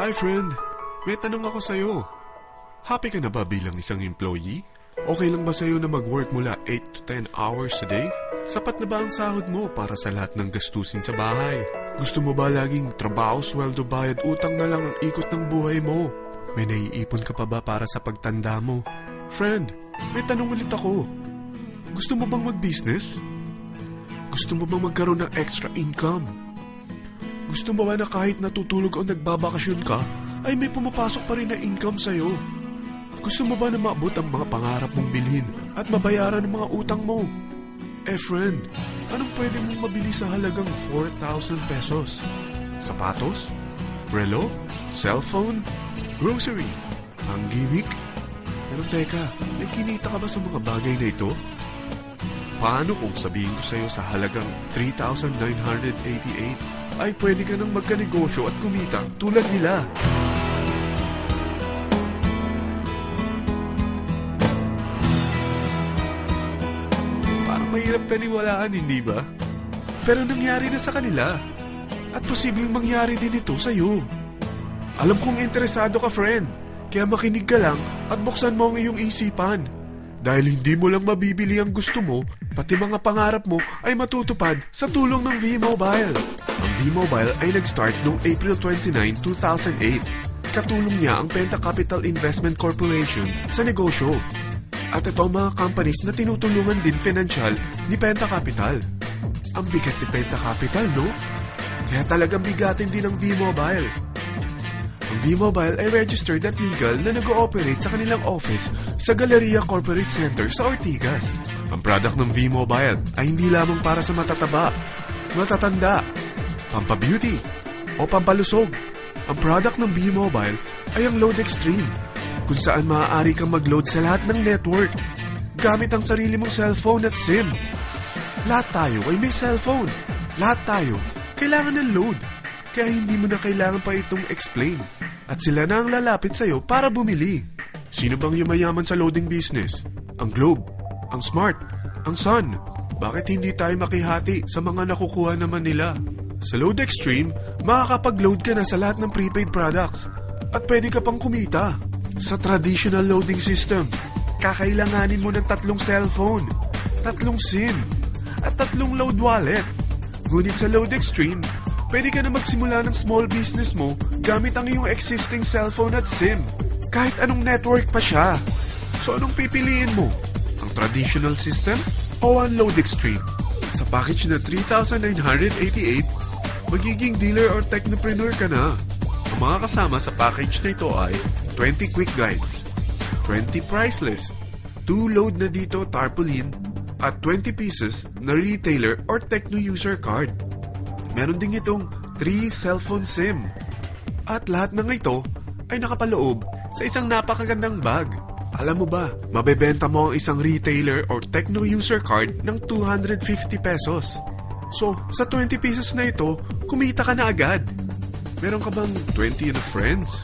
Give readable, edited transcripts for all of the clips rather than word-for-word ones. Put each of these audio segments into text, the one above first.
Hi friend, may tanong ako sa'yo. Happy ka na ba bilang isang employee? Okay lang ba sa'yo na mag-work mula 8 to 10 hours a day? Sapat na ba ang sahod mo para sa lahat ng gastusin sa bahay? Gusto mo ba laging trabaho, sweldo, bayad, utang na lang ang ikot ng buhay mo? May naiipon ka pa ba para sa pagtanda mo? Friend, may tanong ulit ako. Gusto mo bang mag-business? Gusto mo bang magkaroon ng extra income? Gusto mo ba na kahit natutulog o nagbabakasyon ka, ay may pumapasok pa rin na income sa'yo? Gusto mo ba na maabot ang mga pangarap mong bilhin at mabayaran ang mga utang mo? Friend, anong pwede mong mabili sa halagang 4,000 pesos? Sapatos? Relo? Cellphone? Grocery? Ang gimmick? Pero teka, may kinita ka ba sa mga bagay na ito? Paano kung sabihin ko sa'yo sa halagang 3,988 ay pwede ka nang magkanegosyo at kumita tulad nila? Mahirap paniwalaan, hindi ba? Pero nangyari na sa kanila. At posibleng mangyari din ito sa'yo. Alam kong interesado ka, friend. Kaya makinig ka lang at buksan mo ang iyong isipan. Dahil hindi mo lang mabibili ang gusto mo, pati mga pangarap mo ay matutupad sa tulong ng V-Mobile. Ang V-Mobile ay nag-start noong April 29, 2008. Katulong niya ang Penta Capital Investment Corporation sa negosyo. At ito ang mga companies na tinutulungan din financial ni Penta Capital. Ang bigat ni Penta Capital, no? Kaya talagang bigatin din ang V-Mobile. Ang V-Mobile ay registered at legal na nag-ooperate sa kanilang office sa Galleria Corporate Center sa Ortigas. Ang product ng V-Mobile ay hindi lamang para sa matataba, matatanda, pampabeauty, o pampalusog. Ang product ng V-Mobile ay ang Load Extreme, kung saan maaari kang mag-load sa lahat ng network gamit ang sarili mong cellphone at SIM. Lahat tayo ay may cellphone. Lahat tayo kailangan ng load. Kaya hindi mo na kailangan pa itong explain. At sila na ang lalapit sa'yo para bumili. Sino bang yumayaman sa loading business? Ang Globe, ang Smart, ang Sun. Bakit hindi tayo makihati sa mga nakukuha naman nila? Sa Load Extreme, makakapag-load ka na sa lahat ng prepaid products. At pwede ka pang kumita. Sa traditional loading system, kakailanganin mo ng 3 cellphone, 3 SIM, at 3 load wallet. Ngunit sa Load Extreme, pwede ka na magsimula ng small business mo gamit ang iyong existing cellphone at SIM. Kahit anong network pa siya. So anong pipiliin mo? Ang traditional system o ang Load Extreme? Sa package na 3,988, magiging dealer or technopreneur ka na. Ang mga kasama sa package na ito ay 20 quick guides, 20 price list, 2 load na dito tarpaulin, at 20 pieces na retailer or techno user card. Meron din itong 3 cellphone SIM. At lahat ng ito ay nakapaloob sa isang napakagandang bag. Alam mo ba, mabebenta mo ang isang retailer or techno user card ng 250 pesos. So, sa 20 pieces na ito, kumita ka na agad. Meron ka bang 20 na friends,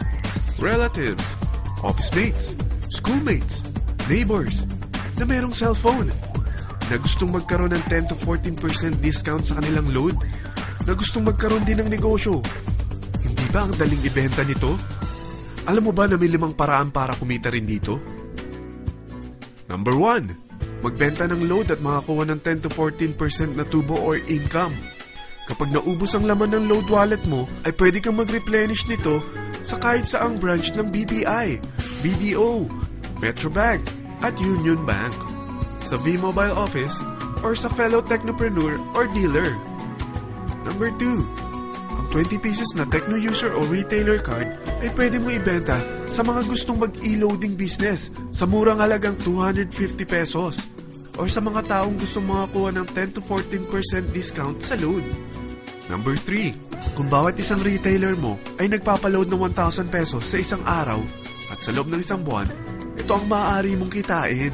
relatives, office mates, schoolmates, neighbors na merong cellphone, na gustong magkaroon ng 10 to 14% discount sa kanilang load, na gustong magkaroon din ng negosyo? Hindi ba ang daling ibenta nito? Alam mo ba na may 5 paraan para kumita rin dito? Number 1, magbenta ng load at makakuha ng 10 to 14% na tubo or income. Kapag naubos ang laman ng load wallet mo, ay pwede kang mag-replenish nito sa kahit saang branch ng BPI, BDO, Metrobank, at Union Bank, sa V-Mobile office, or sa fellow technopreneur or dealer. Number 2, ang 20 pieces na techno user o retailer card ay pwede mo ibenta sa mga gustong mag-e-loading business sa murang halagang 250 pesos, or sa mga taong gustong makakuha ng 10 to 14% discount sa load. Number 3, kung bawat isang retailer mo ay nagpapaload ng 1,000 pesos sa isang araw at sa loob ng isang buwan, ito ang maaari mong kitain.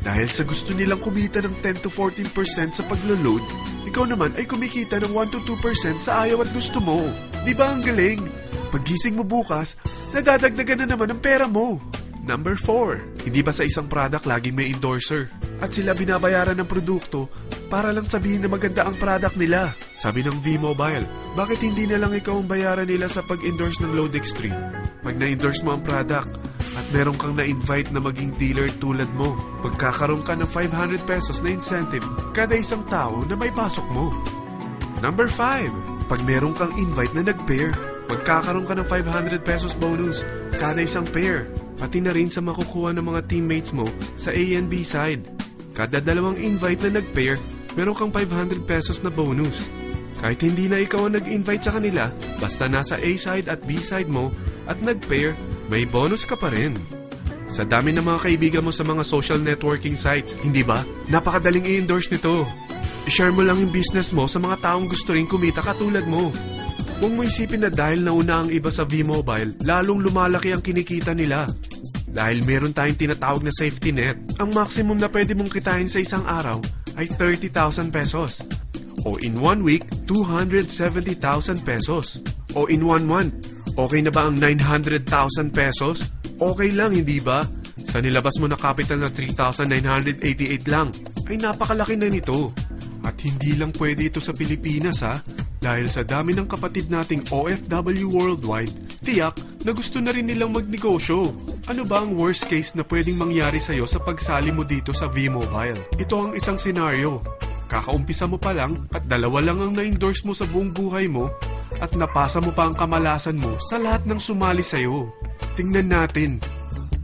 Dahil sa gusto nilang kumita ng 10 to 14% sa paglo-load, ikaw naman ay kumikita ng 1 to 2% sa ayaw at gusto mo. Di ba ang galing? Paggising mo bukas, nadadagdagan na naman ang pera mo. Number 4, hindi ba sa isang product laging may endorser? At sila binabayaran ng produkto para lang sabihin na maganda ang product nila. Sabi ng V-Mobile, Bakit hindi na lang ikaw ang bayaran nila sa pag-endorse ng Load Extreme? Pag na-endorse mo ang product at meron kang na-invite na maging dealer tulad mo, magkakaroon ka ng 500 pesos na incentive kada isang tao na may pasok mo. Number 5. Pag meron kang invite na nag-pair, magkakaroon ka ng 500 pesos bonus kada isang pair, pati na rin sa makukuha ng mga teammates mo sa A and B side. Kada dalawang invite na nag-pair, meron kang 500 pesos na bonus. Kahit hindi na ikaw ang nag-invite sa kanila, basta nasa A side at B side mo at nag-pair, may bonus ka pa rin. Sa dami ng mga kaibigan mo sa mga social networking sites, hindi ba? Napakadaling i-endorse nito. I-share mo lang yung business mo sa mga taong gusto rin kumita katulad mo. Huwag mo isipin na dahil nauna ang iba sa V-Mobile, lalong lumalaki ang kinikita nila. Dahil meron tayong tinatawag na safety net, ang maximum na pwede mong kitain sa isang araw ay 30,000 pesos. O in 1 week, 270,000 pesos. O in 1 month, okay na ba ang 900,000 pesos? Okay lang, hindi ba? Sa nilabas mo na capital na 3,988 lang, ay napakalaki na nito. At hindi lang pwede ito sa Pilipinas ha, dahil sa dami ng kapatid nating OFW worldwide, tiyak na gusto na rin nilang magnegosyo. Ano ba ang worst case na pwedeng mangyari sa'yo sa pagsali mo dito sa V-Mobile? Ito ang isang senaryo. Kakaumpisa mo pa lang at 2 lang ang na-endorse mo sa buong buhay mo at napasa mo pa ang kamalasan mo sa lahat ng sumali sa'yo. Tingnan natin.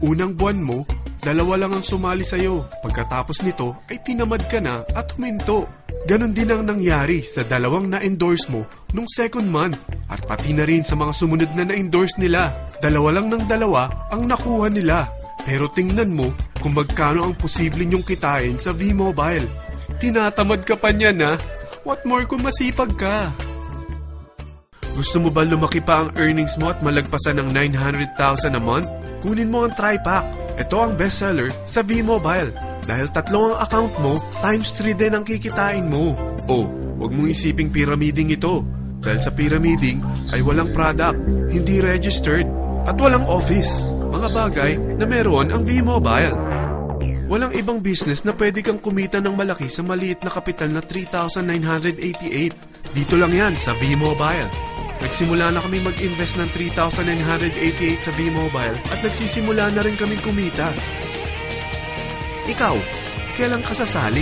Unang buwan mo, 2 lang ang sumali sa'yo. Pagkatapos nito ay tinamad ka na at huminto. Ganon din ang nangyari sa 2 na-endorse mo nung second month at pati na rin sa mga sumunod na na-endorse nila. 2 lang ng 2 ang nakuha nila. Pero tingnan mo kung magkano ang posible nyong kitain sa V-Mobile. Tinatamad ka pa niyan ha? What more kung masipag ka? Gusto mo ba lumaki pa ang earnings mo at malagpasan ng 900,000 a month? Kunin mo ang TriPack. Ito ang bestseller sa V-Mobile. Dahil 3 ang account mo, times 3 din ang kikitain mo. Oh, huwag mong isiping pyramiding ito. Dahil sa pyramiding ay walang product, hindi registered, at walang office. Mga bagay na meron ang V-Mobile. Walang ibang business na pwede kang kumita ng malaki sa maliit na kapital na 3,988. Dito lang yan sa V-Mobile. Nagsimula na kami mag-invest ng 3,988 sa V-Mobile at nagsisimula na rin kaming kumita. Ikaw, kailan ka sasali?